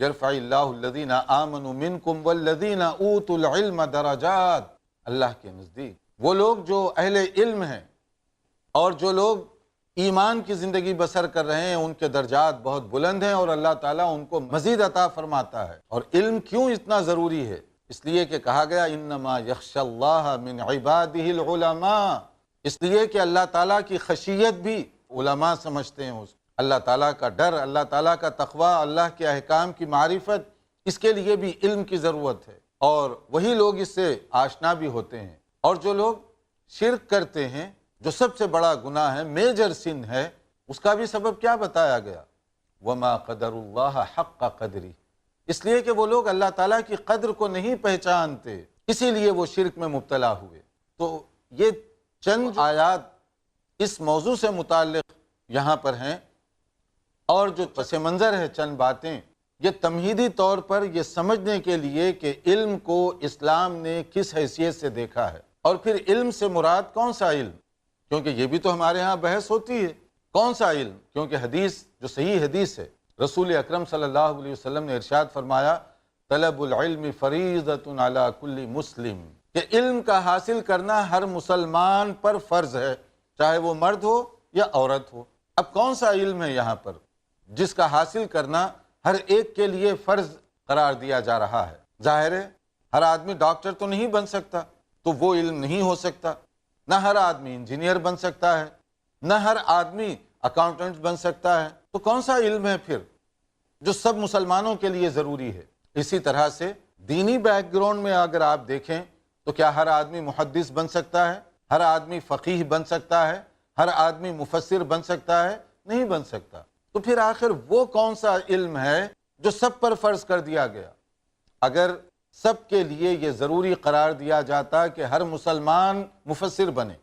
یرفع اللہ الذین آمنوا منکم والذین اوتوا العلم درجات، اللہ کے نزدیک وہ لوگ جو اہل علم ہیں اور جو لوگ ایمان کی زندگی بسر کر رہے ہیں ان کے درجات بہت بلند ہیں، اور اللہ تعالیٰ ان کو مزید عطا فرماتا ہے۔ اور علم کیوں اتنا ضروری ہے؟ اس لیے کہ کہا گیا انما یخشی اللہ من عبادہ العلماء، اس لیے کہ اللہ تعالیٰ کی خشیت بھی علماء سمجھتے ہیں، اللہ تعالیٰ کا ڈر، اللہ تعالیٰ کا تقوی، اللہ کے احکام کی معرفت، اس کے لیے بھی علم کی ضرورت ہے، اور وہی لوگ اس سے آشنا بھی ہوتے ہیں۔ اور جو لوگ شرک کرتے ہیں، جو سب سے بڑا گناہ ہے، میجر سن ہے، اس کا بھی سبب کیا بتایا گیا؟ وما قدر اللہ حق قدری، اس لیے کہ وہ لوگ اللہ تعالیٰ کی قدر کو نہیں پہچانتے، اسی لیے وہ شرک میں مبتلا ہوئے۔ تو یہ چند آیات اس موضوع سے متعلق یہاں پر ہیں، اور جو پس منظر ہے چند باتیں، یہ تمہیدی طور پر یہ سمجھنے کے لیے کہ علم کو اسلام نے کس حیثیت سے دیکھا ہے، اور پھر علم سے مراد کون سا علم، کیونکہ یہ بھی تو ہمارے ہاں بحث ہوتی ہے کون سا علم، کیونکہ حدیث جو صحیح حدیث ہے، رسول اکرم صلی اللہ علیہ وسلم نے ارشاد فرمایا طلب العلم فریضۃ علی کل مسلم، کہ علم کا حاصل کرنا ہر مسلمان پر فرض ہے، چاہے وہ مرد ہو یا عورت ہو۔ اب کون سا علم ہے یہاں پر جس کا حاصل کرنا ہر ایک کے لیے فرض قرار دیا جا رہا ہے؟ ظاہر ہے ہر آدمی ڈاکٹر تو نہیں بن سکتا، تو وہ علم نہیں ہو سکتا، نہ ہر آدمی انجینئر بن سکتا ہے، نہ ہر آدمی اکاؤنٹنٹ بن سکتا ہے، تو کون سا علم ہے پھر جو سب مسلمانوں کے لیے ضروری ہے؟ اسی طرح سے دینی بیک گراؤنڈ میں اگر آپ دیکھیں تو کیا ہر آدمی محدث بن سکتا ہے؟ ہر آدمی فقیہ بن سکتا ہے؟ ہر آدمی مفسر بن سکتا ہے؟ نہیں بن سکتا۔ تو پھر آخر وہ کون سا علم ہے جو سب پر فرض کر دیا گیا؟ اگر سب کے لیے یہ ضروری قرار دیا جاتا کہ ہر مسلمان مفسر بنے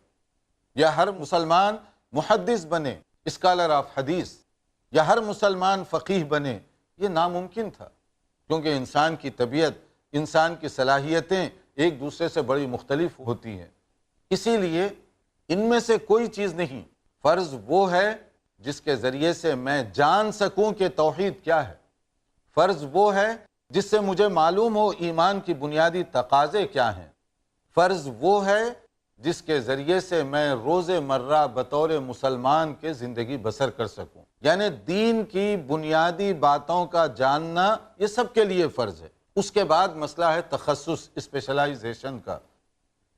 یا ہر مسلمان محدث بنے، اسکالر آف حدیث، یا ہر مسلمان فقیہ بنے، یہ ناممکن تھا، کیونکہ انسان کی طبیعت، انسان کی صلاحیتیں ایک دوسرے سے بڑی مختلف ہوتی ہیں۔ اسی لیے ان میں سے کوئی چیز نہیں، فرض وہ ہے جس کے ذریعے سے میں جان سکوں کہ توحید کیا ہے، فرض وہ ہے جس سے مجھے معلوم ہو ایمان کی بنیادی تقاضے کیا ہیں، فرض وہ ہے جس کے ذریعے سے میں روز مرہ بطور مسلمان کے زندگی بسر کر سکوں۔ یعنی دین کی بنیادی باتوں کا جاننا یہ سب کے لیے فرض ہے۔ اس کے بعد مسئلہ ہے تخصص، اسپیشلائزیشن کا،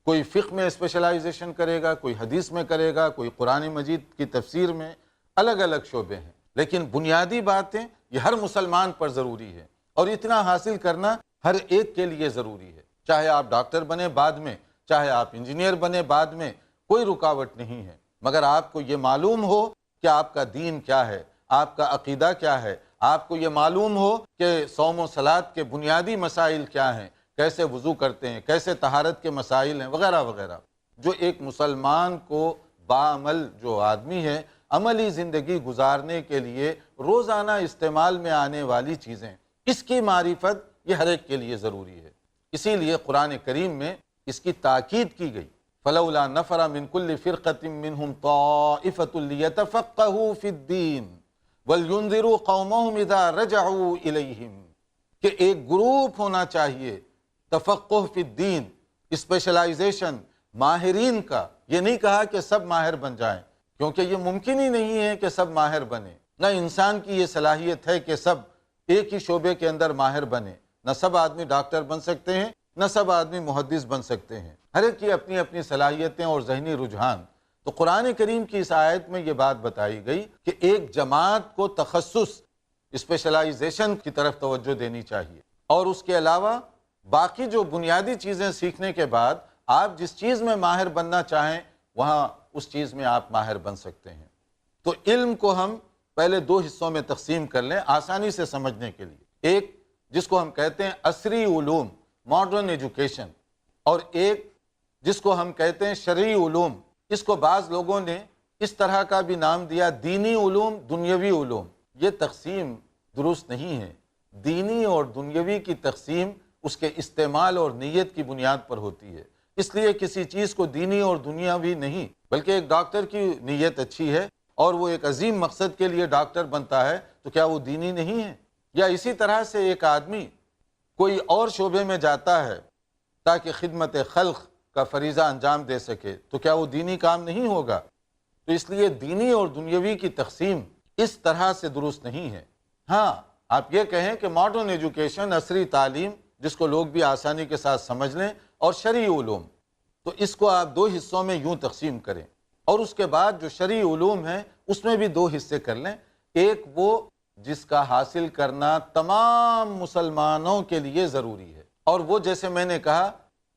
کوئی فقہ میں اسپیشلائزیشن کرے گا، کوئی حدیث میں کرے گا، کوئی قرآن مجید کی تفسیر میں، الگ الگ شعبے ہیں، لیکن بنیادی باتیں یہ ہر مسلمان پر ضروری ہے، اور اتنا حاصل کرنا ہر ایک کے لیے ضروری ہے، چاہے آپ ڈاکٹر بنے بعد میں، چاہے آپ انجینئر بنے بعد میں، کوئی رکاوٹ نہیں ہے، مگر آپ کو یہ معلوم ہو کہ آپ کا دین کیا ہے، آپ کا عقیدہ کیا ہے، آپ کو یہ معلوم ہو کہ صوم و صلاۃ کے بنیادی مسائل کیا ہیں، کیسے وضو کرتے ہیں، کیسے طہارت کے مسائل ہیں، وغیرہ وغیرہ، جو ایک مسلمان کو باعمل جو آدمی ہے عملی زندگی گزارنے کے لیے روزانہ استعمال میں آنے والی چیزیں، اس کی معرفت یہ ہر ایک کے لیے ضروری ہے۔ اسی لیے قرآن کریم میں اس کی تاکید کی گئی، فلولا نفر من كل فرقة منهم طائفة ليتفقهوا في الدين ولينذروا قومهم اذا رجعوا اليهم، کہ ایک گروپ ہونا چاہیے تفقہ فی الدین، اسپیشلائزیشن، ماہرین کا۔ یہ نہیں کہا کہ سب ماہر بن جائیں، کیونکہ یہ ممکن ہی نہیں ہے کہ سب ماہر بنے، نہ انسان کی یہ صلاحیت ہے کہ سب ایک ہی شعبے کے اندر ماہر بنے، نہ سب آدمی ڈاکٹر بن سکتے ہیں، نہ سب آدمی محدث بن سکتے ہیں، ہر ایک کی اپنی اپنی صلاحیتیں اور ذہنی رجحان۔ تو قرآن کریم کی اس آیت میں یہ بات بتائی گئی کہ ایک جماعت کو تخصص، اسپیشلائزیشن کی طرف توجہ دینی چاہیے، اور اس کے علاوہ باقی جو بنیادی چیزیں سیکھنے کے بعد آپ جس چیز میں ماہر بننا چاہیں وہاں اس چیز میں آپ ماہر بن سکتے ہیں۔ تو علم کو ہم پہلے دو حصوں میں تقسیم کر لیں آسانی سے سمجھنے کے لیے، ایک جس کو ہم کہتے ہیں عصری علوم، ماڈرن ایجوکیشن، اور ایک جس کو ہم کہتے ہیں شرعی علوم۔ اس کو بعض لوگوں نے اس طرح کا بھی نام دیا، دینی علوم، دنیاوی علوم۔ یہ تقسیم درست نہیں ہے۔ دینی اور دنیاوی کی تقسیم اس کے استعمال اور نیت کی بنیاد پر ہوتی ہے، اس لیے کسی چیز کو دینی اور دنیاوی نہیں، بلکہ ایک ڈاکٹر کی نیت اچھی ہے اور وہ ایک عظیم مقصد کے لیے ڈاکٹر بنتا ہے، تو کیا وہ دینی نہیں ہے؟ یا اسی طرح سے ایک آدمی کوئی اور شعبے میں جاتا ہے تاکہ خدمت خلق کا فریضہ انجام دے سکے، تو کیا وہ دینی کام نہیں ہوگا؟ تو اس لیے دینی اور دنیاوی کی تقسیم اس طرح سے درست نہیں ہے۔ ہاں، آپ یہ کہیں کہ ماڈرن ایجوکیشن، عصری تعلیم، جس کو لوگ بھی آسانی کے ساتھ سمجھ لیں، اور شرعی علوم، تو اس کو آپ دو حصوں میں یوں تقسیم کریں، اور اس کے بعد جو شرعی علوم ہیں اس میں بھی دو حصے کر لیں۔ ایک وہ جس کا حاصل کرنا تمام مسلمانوں کے لیے ضروری ہے، اور وہ جیسے میں نے کہا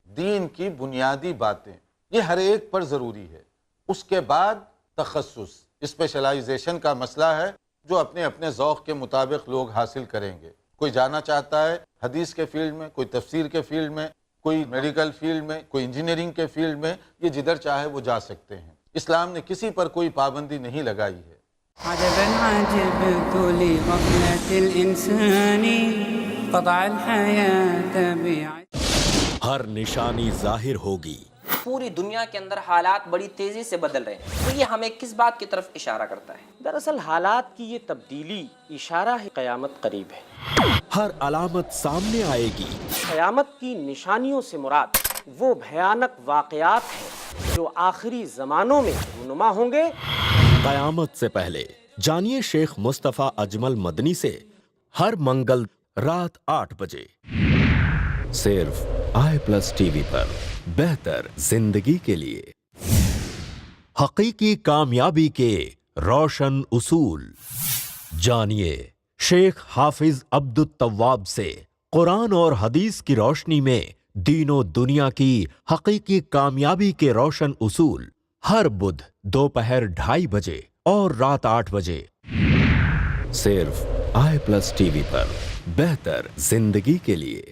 دین کی بنیادی باتیں، یہ ہر ایک پر ضروری ہے۔ اس کے بعد تخصص، اسپیشلائزیشن کا مسئلہ ہے جو اپنے اپنے ذوق کے مطابق لوگ حاصل کریں گے۔ کوئی جانا چاہتا ہے حدیث کے فیلڈ میں، کوئی تفسیر کے فیلڈ میں، کوئی میڈیکل فیلڈ میں، کوئی انجینئرنگ کے فیلڈ میں، یہ جدھر چاہے وہ جا سکتے ہیں۔ اسلام نے کسی پر کوئی پابندی نہیں لگائی ہے۔ عجبا عجبت لغفلة الإنسان قطع الحياة بعد ہر نشانی ظاہر ہوگی۔ پوری دنیا کے اندر حالات بڑی تیزی سے بدل رہے ہیں، تو یہ ہمیں کس بات کی طرف اشارہ کرتا ہے؟ دراصل حالات کی یہ تبدیلی اشارہ ہے قیامت قریب ہے۔ ہر علامت سامنے آئے گی۔ قیامت کی نشانیوں سے مراد وہ بھیانک واقعات ہیں جو آخری زمانوں میں رونما ہوں گے۔ قیامت سے پہلے جانیے شیخ مصطفیٰ اجمل مدنی سے ہر منگل رات 8 بجے صرف i+TV پر، بہتر زندگی کے لیے۔ حقیقی کامیابی کے روشن اصول جانیے شیخ حافظ عبد التواب سے قرآن اور حدیث کی روشنی میں دین و دنیا کی حقیقی کامیابی کے روشن اصول، ہر بدھ دوپہر 2:30 بجے اور رات 8 بجے صرف i+TV پر، بہتر زندگی کے لیے۔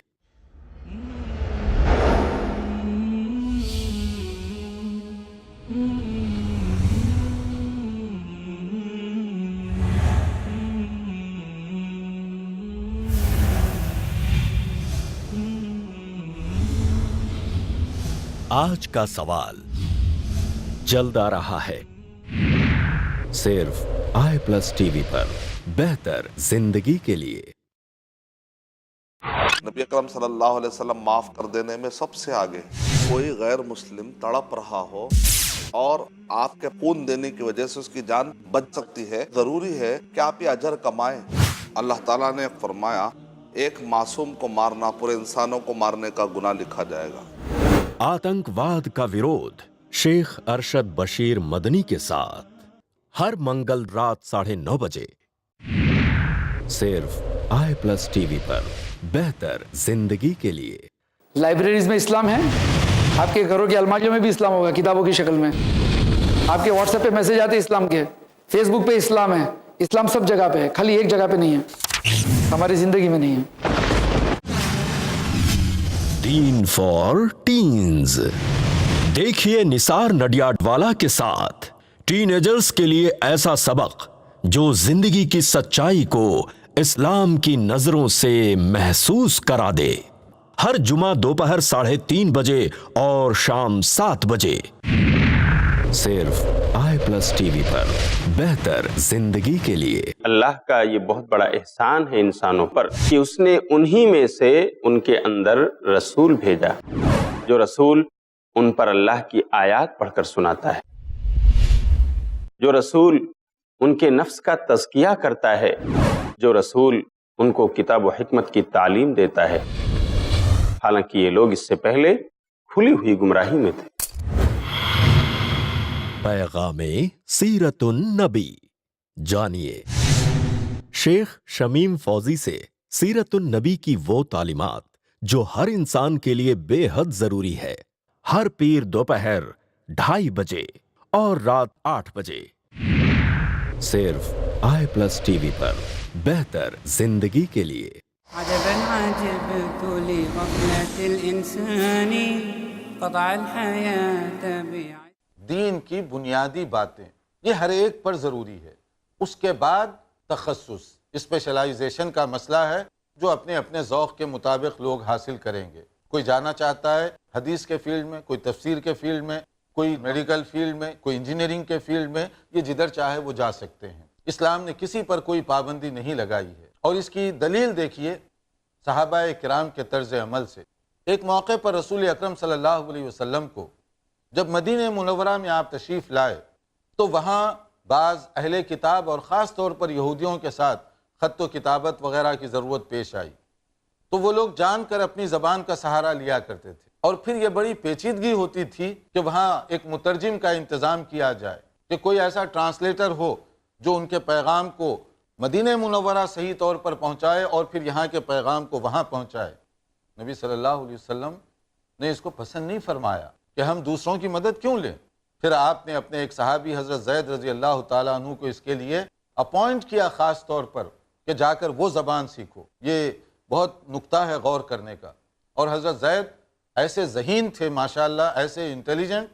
آج کا سوال جلد آ رہا ہے، صرف i+TV پر، بہتر زندگی کے لیے۔ نبی اکرم صلی اللہ علیہ وسلم معاف کر دینے میں سب سے آگے۔ کوئی غیر مسلم تڑپ رہا ہو اور آپ کے خون دینے کی وجہ سے اس کی جان بچ سکتی ہے، ضروری ہے کہ آپ یہ اجر کمائیں۔ اللہ تعالیٰ نے فرمایا ایک معصوم کو مارنا پورے انسانوں کو مارنے کا گناہ لکھا جائے گا۔ آتنکواد کا ویرودھ شیخ ارشد بشیر مدنی کے ساتھ ہر منگل رات 9:30 بجے صرف i+TV پر، بہتر زندگی کے لیے۔ لائبریریز میں اسلام ہے، آپ کے گھروں کی الماریوں میں بھی اسلام ہوگا کتابوں کی شکل میں۔ آپ کے واٹس ایپ پہ میسج آتے اسلام کے، فیس بک پہ اسلام ہے۔ اسلام سب جگہ پہ ہے، خالی ایک جگہ پہ نہیں ہے، ہماری زندگی میں نہیں ہے۔ دین فار ٹینز دیکھیے نثار نڈیاڈوالا کے ساتھ ٹین ایجرز کے لیے ایسا سبق جو زندگی کی سچائی کو اسلام کی نظروں سے محسوس کرا دے۔ ہر جمعہ دوپہر 3:30 بجے اور شام 7 بجے صرف i+TV پر، بہتر زندگی کے لیے۔ اللہ کا یہ بہت بڑا احسان ہے انسانوں پر کہ اس نے انہی میں سے ان کے اندر رسول بھیجا، جو رسول ان پر اللہ کی آیات پڑھ کر سناتا ہے، جو رسول ان کے نفس کا تزکیہ کرتا ہے، جو رسول ان کو کتاب و حکمت کی تعلیم دیتا ہے، حالانکہ یہ لوگ اس سے پہلے کھلی ہوئی گمراہی میں تھے۔ پیغام سیرت النبی جانیے شیخ شمیم فوزی سے سیرت النبی کی وہ تعلیمات جو ہر انسان کے لیے بے حد ضروری ہے، ہر پیر دوپہر 2:30 بجے اور رات 8 بجے صرف i+TV پر، بہتر زندگی کے لیے۔ عجبا عجبت لغفلة الإنسان قطع الحياة بعد دین کی بنیادی باتیں، یہ ہر ایک پر ضروری ہے۔ اس کے بعد تخصص، اسپیشلائزیشن کا مسئلہ ہے جو اپنے اپنے ذوق کے مطابق لوگ حاصل کریں گے۔ کوئی جانا چاہتا ہے حدیث کے فیلڈ میں، کوئی تفسیر کے فیلڈ میں، کوئی میڈیکل فیلڈ میں، کوئی انجینئرنگ کے فیلڈ میں، یہ جدھر چاہے وہ جا سکتے ہیں۔ اسلام نے کسی پر کوئی پابندی نہیں لگائی ہے۔ اور اس کی دلیل دیکھیے صحابہ کرام کے طرز عمل سے۔ ایک موقع پر رسول اکرم صلی اللہ علیہ وسلم کو جب مدینہ منورہ میں آپ تشریف لائے تو وہاں بعض اہل کتاب اور خاص طور پر یہودیوں کے ساتھ خط و کتابت وغیرہ کی ضرورت پیش آئی، تو وہ لوگ جان کر اپنی زبان کا سہارا لیا کرتے تھے، اور پھر یہ بڑی پیچیدگی ہوتی تھی کہ وہاں ایک مترجم کا انتظام کیا جائے، کہ کوئی ایسا ٹرانسلیٹر ہو جو ان کے پیغام کو مدینہ منورہ صحیح طور پر پہنچائے اور پھر یہاں کے پیغام کو وہاں پہنچائے۔ نبی صلی اللہ علیہ وسلم نے اس کو پسند نہیں فرمایا کہ ہم دوسروں کی مدد کیوں لیں۔ پھر آپ نے اپنے ایک صحابی حضرت زید رضی اللہ تعالیٰ عنہ کو اس کے لیے اپوائنٹ کیا خاص طور پر کہ جا کر وہ زبان سیکھو۔ یہ بہت نکتہ ہے غور کرنے کا۔ اور حضرت زید ایسے ذہین تھے ماشاءاللہ، ایسے انٹیلیجنٹ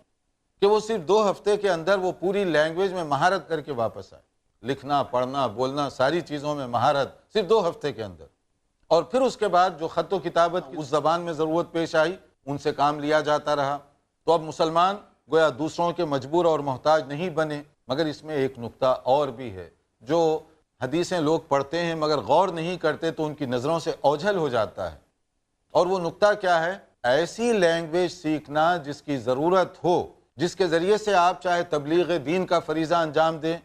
کہ وہ صرف 2 ہفتے کے اندر وہ پوری لینگویج میں مہارت کر کے واپس آئے، لکھنا پڑھنا بولنا ساری چیزوں میں مہارت صرف 2 ہفتے کے اندر۔ اور پھر اس کے بعد جو خط و کتابت کی اس زبان میں ضرورت پیش آئی ان سے کام لیا جاتا رہا۔ تو اب مسلمان گویا دوسروں کے مجبور اور محتاج نہیں بنے۔ مگر اس میں ایک نکتہ اور بھی ہے، جو حدیثیں لوگ پڑھتے ہیں مگر غور نہیں کرتے تو ان کی نظروں سے اوجھل ہو جاتا ہے، اور وہ نکتہ کیا ہے؟ ایسی لینگویج سیکھنا جس کی ضرورت ہو، جس کے ذریعے سے آپ چاہے تبلیغ دین کا فریضہ انجام دیں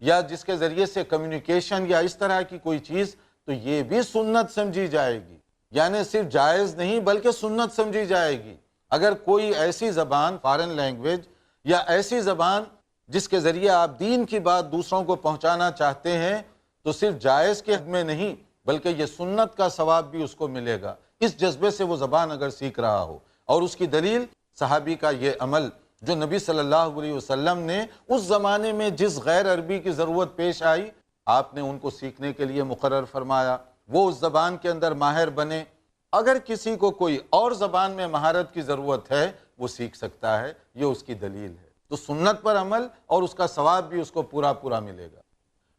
یا جس کے ذریعے سے کمیونیکیشن یا اس طرح کی کوئی چیز، تو یہ بھی سنت سمجھی جائے گی، یعنی صرف جائز نہیں بلکہ سنت سمجھی جائے گی۔ اگر کوئی ایسی زبان فارن لینگویج یا ایسی زبان جس کے ذریعے آپ دین کی بات دوسروں کو پہنچانا چاہتے ہیں تو صرف جائز کے حد میں نہیں بلکہ یہ سنت کا ثواب بھی اس کو ملے گا، اس جذبے سے وہ زبان اگر سیکھ رہا ہو۔ اور اس کی دلیل صحابی کا یہ عمل جو نبی صلی اللہ علیہ وسلم نے اس زمانے میں جس غیر عربی کی ضرورت پیش آئی آپ نے ان کو سیکھنے کے لیے مقرر فرمایا، وہ اس زبان کے اندر ماہر بنے۔ اگر کسی کو کوئی اور زبان میں مہارت کی ضرورت ہے وہ سیکھ سکتا ہے، یہ اس کی دلیل ہے۔ تو سنت پر عمل اور اس کا ثواب بھی اس کو پورا ملے گا۔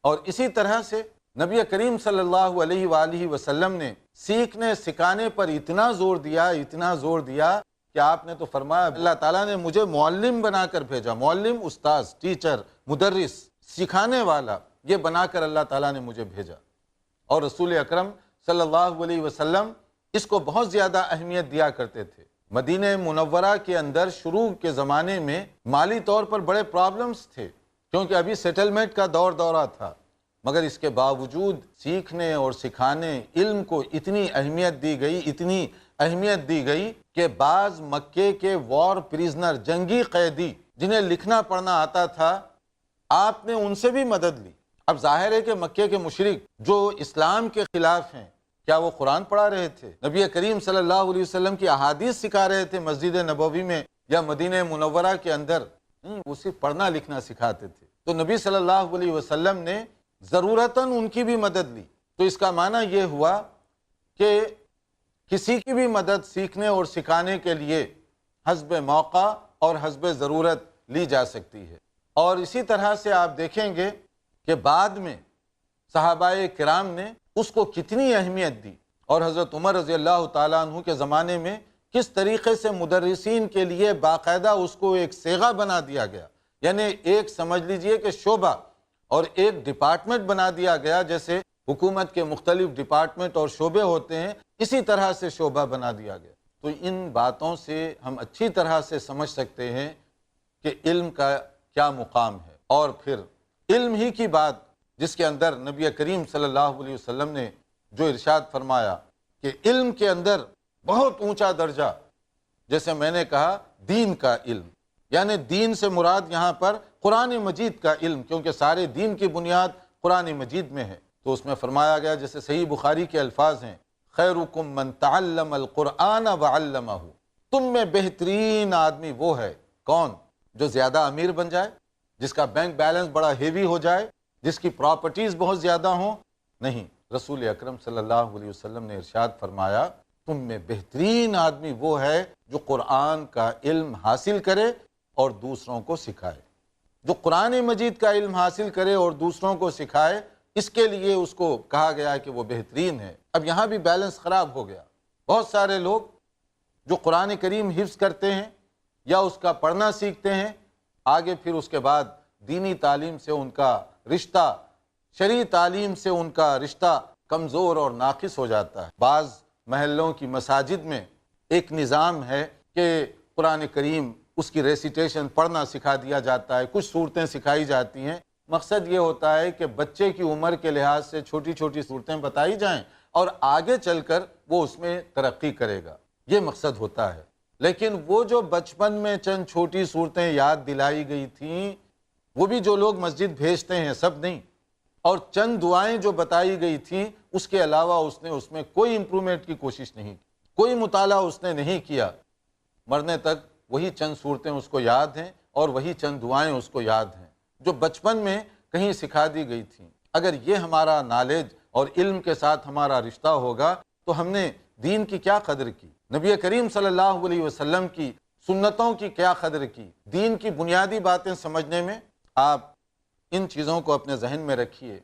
اور اسی طرح سے نبی کریم صلی اللہ علیہ وآلہ وسلم نے سیکھنے سکھانے پر اتنا زور دیا کہ آپ نے تو فرمایا اللہ تعالیٰ نے مجھے معلم بنا کر بھیجا، معلم استاذ، ٹیچر، مدرس، سکھانے والا، یہ بنا کر اللہ تعالیٰ نے مجھے بھیجا۔ اور رسول اکرم صلی اللہ علیہ وسلم اس کو بہت زیادہ اہمیت دیا کرتے تھے۔ مدینہ منورہ کے اندر شروع کے زمانے میں مالی طور پر بڑے پرابلمز تھے کیونکہ ابھی سیٹلمنٹ کا دورہ تھا، مگر اس کے باوجود سیکھنے اور سکھانے علم کو اتنی اہمیت دی گئی کہ بعض مکے کے وار پریزنر، جنگی قیدی جنہیں لکھنا پڑھنا آتا تھا، آپ نے ان سے بھی مدد لی۔ اب ظاہر ہے کہ مکے کے مشرک جو اسلام کے خلاف ہیں، کیا وہ قرآن پڑھا رہے تھے؟ نبی کریم صلی اللہ علیہ وسلم کی احادیث سکھا رہے تھے مسجد نبوی میں یا مدینہ منورہ کے اندر؟ نہیں، وہ صرف پڑھنا لکھنا سکھاتے تھے۔ تو نبی صلی اللہ علیہ وسلم نے ضرورتاً ان کی بھی مدد لی۔ تو اس کا معنی یہ ہوا کہ کسی کی بھی مدد سیکھنے اور سکھانے کے لیے حسب موقع اور حسب ضرورت لی جا سکتی ہے۔ اور اسی طرح سے آپ دیکھیں گے کہ بعد میں صحابہ کرام نے اس کو کتنی اہمیت دی، اور حضرت عمر رضی اللہ تعالیٰ عنہ کے زمانے میں کس طریقے سے مدرسین کے لیے باقاعدہ اس کو ایک صیغہ بنا دیا گیا، یعنی ایک سمجھ لیجئے کہ شعبہ اور ایک ڈپارٹمنٹ بنا دیا گیا، جیسے حکومت کے مختلف ڈپارٹمنٹ اور شعبے ہوتے ہیں اسی طرح سے شعبہ بنا دیا گیا۔ تو ان باتوں سے ہم اچھی طرح سے سمجھ سکتے ہیں کہ علم کا کیا مقام ہے۔ اور پھر علم ہی کی بات جس کے اندر نبی کریم صلی اللہ علیہ وسلم نے جو ارشاد فرمایا کہ علم کے اندر بہت اونچا درجہ، جیسے میں نے کہا دین کا علم، یعنی دین سے مراد یہاں پر قرآن مجید کا علم، کیونکہ سارے دین کی بنیاد قرآن مجید میں ہے۔ تو اس میں فرمایا گیا، جیسے صحیح بخاری کے الفاظ ہیں، خیرکم من تعلم القرآن وعلمہ، تم میں بہترین آدمی وہ ہے کون؟ جو زیادہ امیر بن جائے، جس کا بینک بیلنس بڑا ہیوی ہو جائے، جس کی پراپرٹیز بہت زیادہ ہوں؟ نہیں، رسول اکرم صلی اللہ علیہ وسلم نے ارشاد فرمایا تم میں بہترین آدمی وہ ہے جو قرآن کا علم حاصل کرے اور دوسروں کو سکھائے۔ جو قرآن مجید کا علم حاصل کرے اور دوسروں کو سکھائے، اس کے لیے اس کو کہا گیا کہ وہ بہترین ہے۔ اب یہاں بھی بیلنس خراب ہو گیا۔ بہت سارے لوگ جو قرآن کریم حفظ کرتے ہیں یا اس کا پڑھنا سیکھتے ہیں، آگے پھر اس کے بعد دینی تعلیم سے ان کا رشتہ، شرعی تعلیم سے ان کا رشتہ کمزور اور ناقص ہو جاتا ہے۔ بعض محلوں کی مساجد میں ایک نظام ہے کہ قرآن کریم اس کی ریسیٹیشن پڑھنا سکھا دیا جاتا ہے، کچھ صورتیں سکھائی جاتی ہیں۔ مقصد یہ ہوتا ہے کہ بچے کی عمر کے لحاظ سے چھوٹی چھوٹی صورتیں بتائی جائیں اور آگے چل کر وہ اس میں ترقی کرے گا، یہ مقصد ہوتا ہے۔ لیکن وہ جو بچپن میں چند چھوٹی صورتیں یاد دلائی گئی تھیں، وہ بھی جو لوگ مسجد بھیجتے ہیں سب نہیں، اور چند دعائیں جو بتائی گئی تھیں اس کے علاوہ اس نے اس میں کوئی امپرومنٹ کی کوشش نہیں کی، کوئی مطالعہ اس نے نہیں کیا، مرنے تک وہی چند صورتیں اس کو یاد ہیں اور وہی چند دعائیں اس کو یاد ہیں جو بچپن میں کہیں سکھا دی گئی تھیں۔ اگر یہ ہمارا نالج اور علم کے ساتھ ہمارا رشتہ ہوگا تو ہم نے دین کی کیا قدر کی، نبی کریم صلی اللہ علیہ وسلم کی سنتوں کی کیا قدر کی، دین کی بنیادی باتیں سمجھنے میں۔ آپ ان چیزوں کو اپنے ذہن میں رکھیے،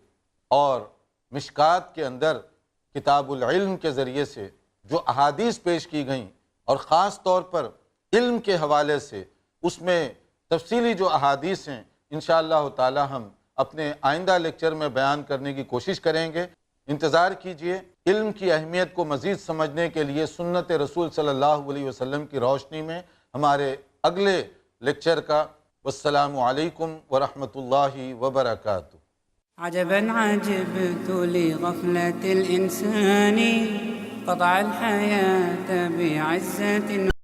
اور مشکات کے اندر کتاب العلم کے ذریعے سے جو احادیث پیش کی گئیں اور خاص طور پر علم کے حوالے سے اس میں تفصیلی جو احادیث ہیں انشاءاللہ تعالی ہم اپنے آئندہ لیکچر میں بیان کرنے کی کوشش کریں گے۔ انتظار کیجئے۔ علم کی اہمیت کو مزید سمجھنے کے لیے سنت رسول صلی اللہ علیہ وسلم کی روشنی میں ہمارے اگلے لیکچر کا۔ والسلام علیکم ورحمۃ اللہ وبرکاتہ۔ عجبا عجبت لغفلة الإنسان قطع الحياة بعزة